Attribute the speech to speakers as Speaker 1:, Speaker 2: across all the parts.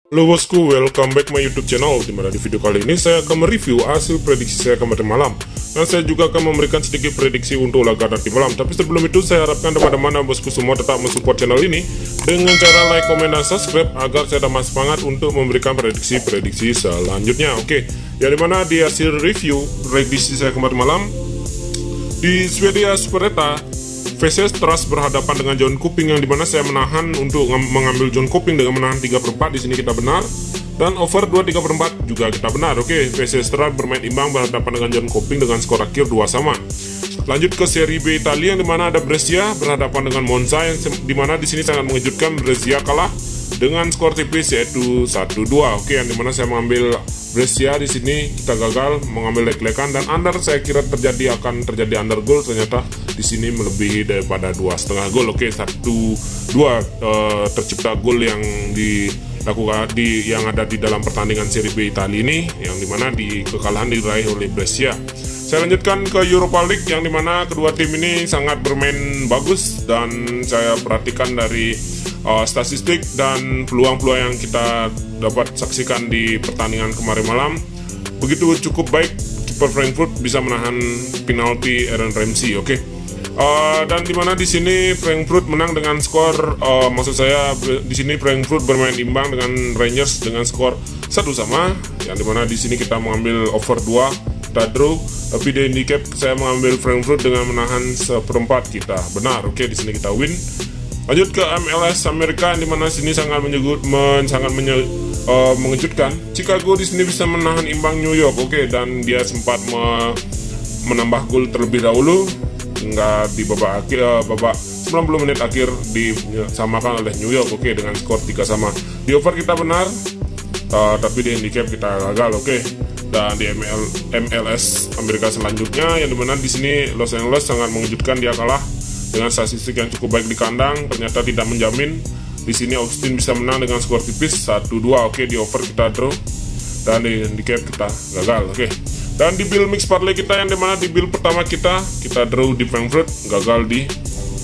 Speaker 1: Halo bosku, welcome back my YouTube channel. Dimana di video kali ini saya akan mereview hasil prediksi saya kemarin malam, dan saya juga akan memberikan sedikit prediksi untuk laga nanti malam. Tapi sebelum itu saya harapkan teman-teman dan bosku semua tetap mensupport channel ini dengan cara like, komen, dan subscribe agar saya tambah semangat untuk memberikan prediksi-prediksi selanjutnya. Oke, yang dimana di hasil review prediksi saya kemarin malam, di Swedia Superettan VCS Trust berhadapan dengan John Kuping, yang dimana saya menahan untuk mengambil John Kuping dengan menahan 3/4. Di sini kita benar, dan over 2/3/4 juga kita benar. Oke, VCS Trust bermain imbang berhadapan dengan John Kuping dengan skor akhir 2-2. Lanjut ke seri B Italia, yang dimana ada Brescia berhadapan dengan Monza, yang dimana di sini sangat mengejutkan. Brescia kalah dengan skor tipis yaitu 1-2. Oke, yang dimana saya mengambil Brescia, di sini kita gagal mengambil leg-legan dan under. Saya kira akan terjadi under goal, ternyata di sini melebihi daripada 2,5 gol. Oke, 1-2 tercipta gol yang dilakukan yang ada di dalam pertandingan seri B Italia ini, yang dimana kekalahan diraih oleh Brescia. Saya lanjutkan ke Europa League, yang dimana kedua tim ini sangat bermain bagus, dan saya perhatikan dari statistik dan peluang-peluang yang kita dapat saksikan di pertandingan kemarin malam, begitu cukup baik. Kiper Frankfurt bisa menahan penalti Aaron Ramsey. Oke. Dan dimana di sini Frankfurt menang dengan skor, maksud saya di sini Frankfurt bermain imbang dengan Rangers dengan skor 1-1, yang dimana di sini kita mengambil over 2, kita draw, tapi di handicap saya mengambil Frankfurt dengan menahan 1/4, kita benar. Oke, di sini kita win. Lanjut ke MLS Amerika, yang dimana sini sangat mengejutkan. Chicago di sini bisa menahan imbang New York. Oke, dan dia sempat menambah gol terlebih dahulu hingga di babak 90 menit akhir disamakan oleh New York. Oke, dengan skor 3-3. Di over kita benar, tapi di handicap kita gagal. Oke, dan di MLS Amerika selanjutnya, yang dimana di sini Los Angeles sangat mengejutkan, dia kalah dengan statistik yang cukup baik di kandang, ternyata tidak menjamin. Di sini Austin bisa menang dengan skor tipis 1-2. Oke, di over kita draw, dan di handicap kita gagal. Oke, dan di bill mix parlay kita, yang dimana di bill pertama kita draw di Frankfurt, gagal di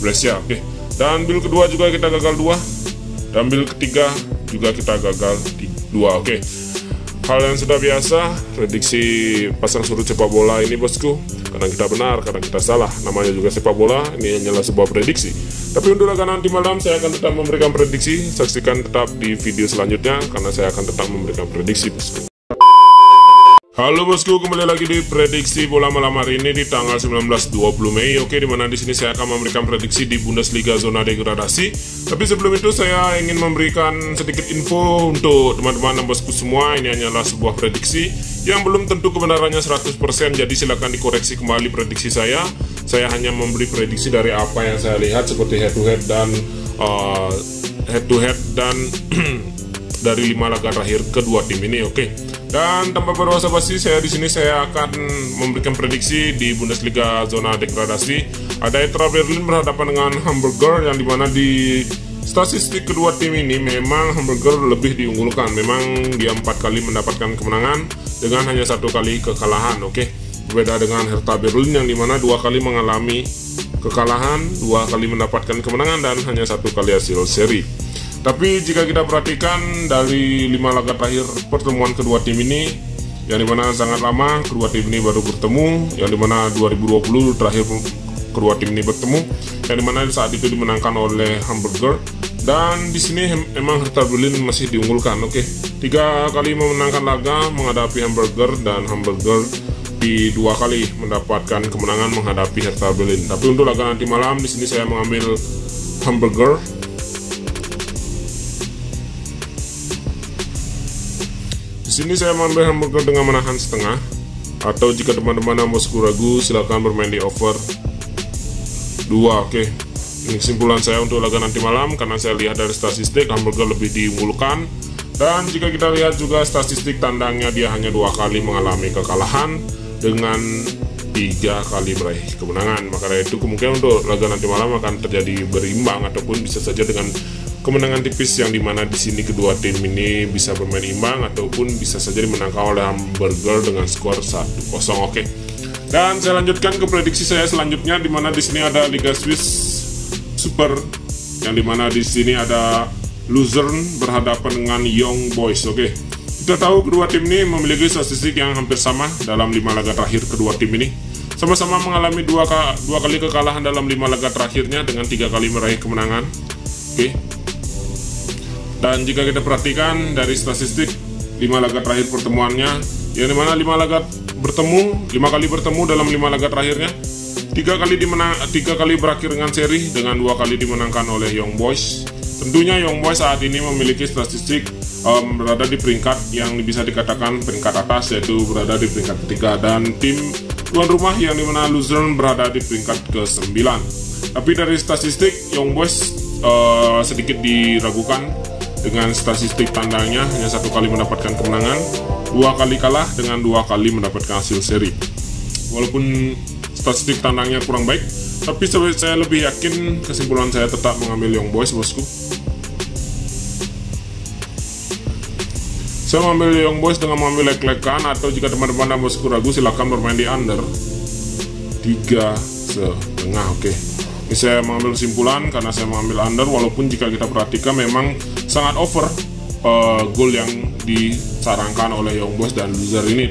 Speaker 1: Brescia. Oke, dan bill kedua juga kita gagal 2, dan bill ketiga juga kita gagal di 2. Oke, hal yang sudah biasa prediksi pasang surut sepak bola ini bosku. Kadang kita benar, kadang kita salah. Namanya juga sepak bola, ini hanyalah sebuah prediksi. Tapi untuk laga nanti malam saya akan tetap memberikan prediksi. Saksikan tetap di video selanjutnya, karena saya akan tetap memberikan prediksi bosku. Halo bosku, kembali lagi di prediksi bola malam hari ini di tanggal 19-20 Mei. Oke, dimana di sini saya akan memberikan prediksi di Bundesliga zona degradasi. Tapi sebelum itu saya ingin memberikan sedikit info untuk teman-teman dan bosku semua. Ini hanyalah sebuah prediksi yang belum tentu kebenarannya 100%, jadi silakan dikoreksi kembali prediksi saya. Saya hanya memberi prediksi dari apa yang saya lihat, seperti head to head dan dari 5 laga terakhir kedua tim ini. Oke. Dan tanpa basa-basi, saya akan memberikan prediksi di Bundesliga zona degradasi. Ada Hertha Berlin berhadapan dengan Hamburger, yang dimana di statistik kedua tim ini memang Hamburger lebih diunggulkan. Memang dia 4 kali mendapatkan kemenangan dengan hanya 1 kali kekalahan. Oke, berbeda dengan Hertha Berlin, yang dimana 2 kali mengalami kekalahan, 2 kali mendapatkan kemenangan, dan hanya 1 kali hasil seri. Tapi jika kita perhatikan dari 5 laga terakhir pertemuan kedua tim ini, yang dimana sangat lama kedua tim ini baru bertemu, yang dimana 2020 terakhir kedua tim ini bertemu, yang dimana saat itu dimenangkan oleh Hamburger. Dan di sini emang Hertha Berlin masih diunggulkan. Oke, 3 kali memenangkan laga menghadapi Hamburger, dan Hamburger di 2 kali mendapatkan kemenangan menghadapi Hertha Berlin. Tapi untuk laga nanti malam, di sini saya mengambil Hamburger. Di sini saya mengambil Hamburger dengan menahan setengah, atau jika teman-teman yang bosku ragu, silakan bermain di over 2. Oke, ini kesimpulan saya untuk laga nanti malam, karena saya lihat dari statistik Hamburger lebih diunggulkan. Dan jika kita lihat juga statistik tandangnya, dia hanya 2 kali mengalami kekalahan dengan 3 kali meraih kemenangan. Maka dari itu kemungkinan untuk laga nanti malam akan terjadi berimbang, ataupun bisa saja dengan kemenangan tipis, yang dimana di sini kedua tim ini bisa bermain imbang, ataupun bisa saja dimenangkan oleh Hamburger dengan skor 1-0. Oke. Dan saya lanjutkan ke prediksi saya selanjutnya, dimana di sini ada Liga Swiss Super, yang dimana di sini ada Luzerne berhadapan dengan Young Boys. Oke, kita tahu kedua tim ini memiliki statistik yang hampir sama dalam 5 laga terakhir. Kedua tim ini sama-sama mengalami dua kali kekalahan dalam 5 laga terakhirnya dengan 3 kali meraih kemenangan. Oke, dan jika kita perhatikan dari statistik 5 laga terakhir pertemuannya, yang dimana 5 kali bertemu dalam 5 laga terakhirnya, 3 kali berakhir dengan seri dengan 2 kali dimenangkan oleh Young Boys. Tentunya Young Boys saat ini memiliki statistik berada di peringkat yang bisa dikatakan peringkat atas, yaitu berada di peringkat ketiga, dan tim tuan rumah yang dimana Luzerne berada di peringkat ke-9. Tapi dari statistik Young Boys sedikit diragukan dengan statistik tandangnya, hanya 1 kali mendapatkan kemenangan, 2 kali kalah dengan 2 kali mendapatkan hasil seri. Walaupun statistik tandangnya kurang baik, tapi saya lebih yakin kesimpulan saya tetap mengambil Young Boys, bosku. Saya mengambil Young Boys dengan mengambil leg-legan, atau jika teman-teman dan bosku ragu, silahkan bermain di under 3,5. Oke, ini saya mengambil kesimpulan karena saya mengambil under, walaupun jika kita perhatikan memang sangat over gol yang disarankan oleh Young Boys dan Luzerne ini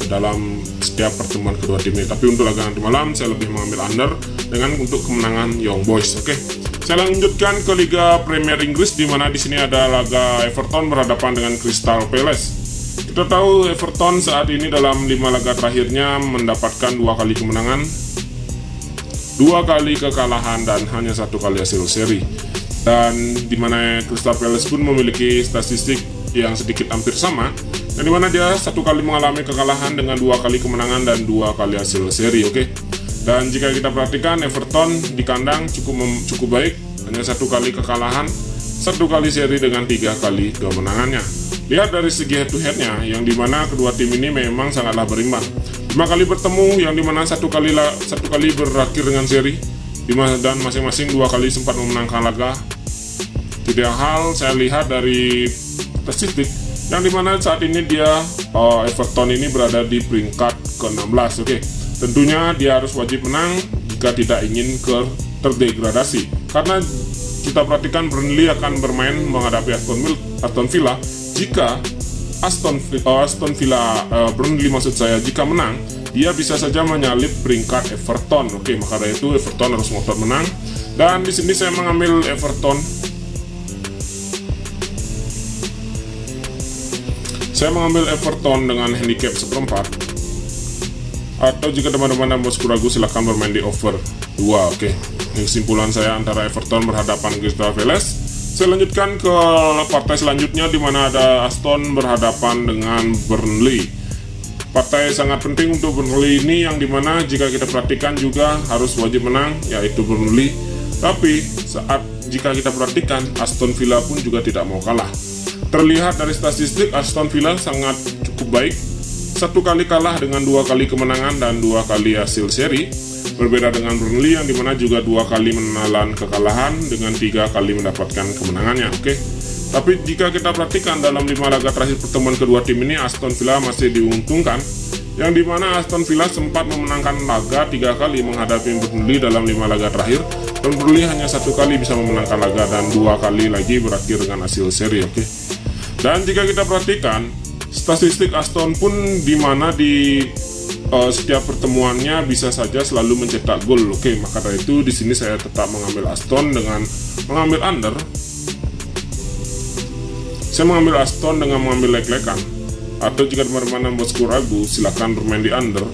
Speaker 1: dalam setiap pertemuan kedua tim ini. Tapi untuk laga nanti malam saya lebih mengambil under dengan untuk kemenangan Young Boys. Oke, saya lanjutkan ke Liga Premier Inggris, di mana di sini ada laga Everton berhadapan dengan Crystal Palace. Kita tahu Everton saat ini dalam 5 laga terakhirnya mendapatkan 2 kali kemenangan, 2 kali kekalahan, dan hanya 1 kali hasil seri. Dan di mana Crystal Palace pun memiliki statistik yang sedikit hampir sama, dan di mana dia 1 kali mengalami kekalahan dengan 2 kali kemenangan dan 2 kali hasil seri. Oke, dan jika kita perhatikan Everton di kandang cukup baik, hanya 1 kali kekalahan, 1 kali seri dengan 3 kali kemenangannya. Lihat dari segi head to headnya, yang dimana kedua tim ini memang sangatlah berimbang. 5 kali bertemu, yang dimana 1 kali berakhir dengan seri, dan masing-masing 2 kali sempat memenangkan laga. Tidak hal saya lihat dari statistik, yang dimana saat ini dia Everton ini berada di peringkat ke-16. Oke, tentunya dia harus wajib menang jika tidak ingin terdegradasi, karena kita perhatikan Burnley akan bermain menghadapi Aston Villa. Jika Burnley maksud saya, jika menang, dia bisa saja menyalip peringkat Everton. Oke, maka dari itu Everton harus ngotot menang, dan di sini saya mengambil Everton. Saya mengambil Everton dengan handicap 1/4. Atau jika teman-teman dan bosku ragu, silahkan bermain di over 2. Oke, ini kesimpulan saya antara Everton berhadapan Crystal Palace. Saya lanjutkan ke partai selanjutnya, di mana ada Aston berhadapan dengan Burnley. Partai sangat penting untuk Burnley ini, yang dimana jika kita perhatikan juga harus wajib menang, yaitu Burnley. Tapi jika kita perhatikan, Aston Villa pun juga tidak mau kalah. Terlihat dari statistik Aston Villa sangat cukup baik, 1 kali kalah dengan 2 kali kemenangan dan 2 kali hasil seri. Berbeda dengan Burnley, yang dimana juga 2 kali menelan kekalahan dengan 3 kali mendapatkan kemenangannya. Oke, tapi jika kita perhatikan dalam 5 laga terakhir pertemuan kedua tim ini, Aston Villa masih diuntungkan, yang dimana Aston Villa sempat memenangkan laga 3 kali menghadapi Burnley dalam 5 laga terakhir, dan Burnley hanya 1 kali bisa memenangkan laga dan 2 kali lagi berakhir dengan hasil seri. Oke, dan jika kita perhatikan statistik Aston pun, di mana di setiap pertemuannya bisa saja selalu mencetak gol. Oke, maka dari itu di sini saya tetap mengambil Aston dengan mengambil under. Saya mengambil Aston dengan mengambil leg-legan. Atau jika teman-teman bosku ragu, silahkan bermain di under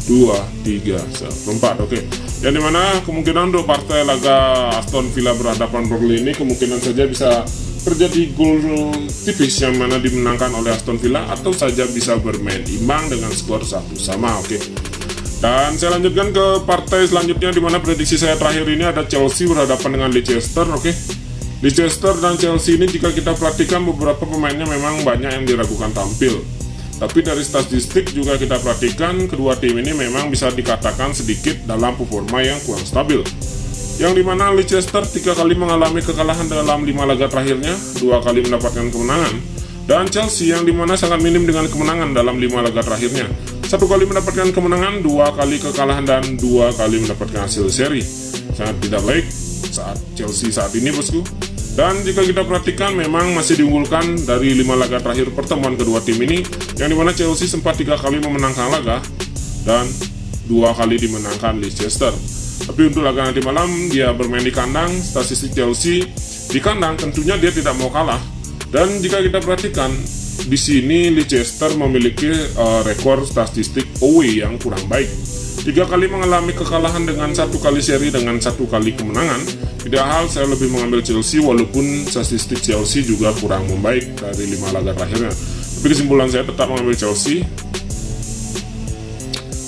Speaker 1: 2,3/4. Oke, yang dimana kemungkinan untuk partai laga Aston Villa berhadapan Burnley ini kemungkinan saja bisa terjadi gol tipis yang mana dimenangkan oleh Aston Villa, atau saja bisa bermain imbang dengan skor 1-1. Oke, dan saya lanjutkan ke partai selanjutnya, di mana prediksi saya terakhir ini ada Chelsea berhadapan dengan Leicester. Oke, Leicester dan Chelsea ini jika kita perhatikan beberapa pemainnya memang banyak yang diragukan tampil, tapi dari statistik juga kita perhatikan kedua tim ini memang bisa dikatakan sedikit dalam performa yang kurang stabil, yang dimana Leicester 3 kali mengalami kekalahan dalam 5 laga terakhirnya, 2 kali mendapatkan kemenangan, dan Chelsea yang dimana sangat minim dengan kemenangan dalam 5 laga terakhirnya, 1 kali mendapatkan kemenangan, 2 kali kekalahan, dan 2 kali mendapatkan hasil seri. Sangat tidak baik saat Chelsea saat ini, bosku. Dan jika kita perhatikan memang masih diunggulkan dari 5 laga terakhir pertemuan kedua tim ini, yang dimana Chelsea sempat 3 kali memenangkan laga dan 2 kali dimenangkan Leicester. Tapi untuk laga nanti malam dia bermain di kandang, statistik Chelsea di kandang tentunya dia tidak mau kalah. Dan jika kita perhatikan di sini Leicester memiliki rekor statistik away yang kurang baik. 3 kali mengalami kekalahan dengan 1 kali seri dengan 1 kali kemenangan. Tidak hal saya lebih mengambil Chelsea walaupun statistik Chelsea juga kurang membaik dari 5 laga terakhirnya. Tapi kesimpulan saya tetap mengambil Chelsea.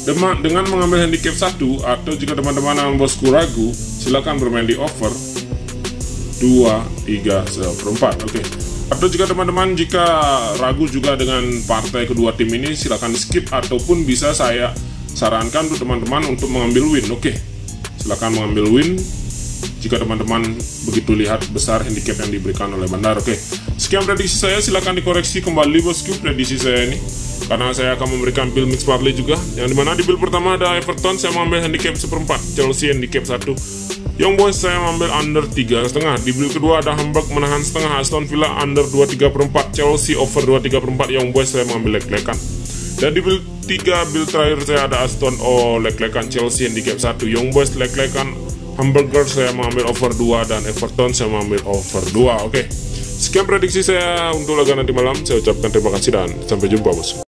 Speaker 1: Dengan mengambil handicap 1 atau jika teman-teman yang bosku ragu, silakan bermain di over 2-3/4. Oke. Atau jika teman-teman ragu juga dengan partai kedua tim ini, silakan skip ataupun bisa saya sarankan untuk teman-teman untuk mengambil win. Oke, silakan mengambil win jika teman-teman begitu lihat besar handicap yang diberikan oleh Bandar. Oke, sekian prediksi saya, silakan dikoreksi kembali bosku prediksi saya ini, karena saya akan memberikan build mix parlay juga, yang dimana di build pertama ada Everton, saya mengambil handicap 1/4, Chelsea handicap 1, Young Boys saya mengambil under 3,5. Di build kedua ada Hamburg menahan setengah, Aston Villa under 2,3/4, Chelsea over 2,3/4, Young Boys saya mengambil leg-legan. Dan di build 3 build terakhir saya ada Aston leg-legan, Chelsea handicap 1, Young Boys leg-legan, Hamburger saya mengambil over 2, dan Everton saya mengambil over 2. Oke, sekian prediksi saya untuk laga nanti malam. Saya ucapkan terima kasih dan sampai jumpa bos.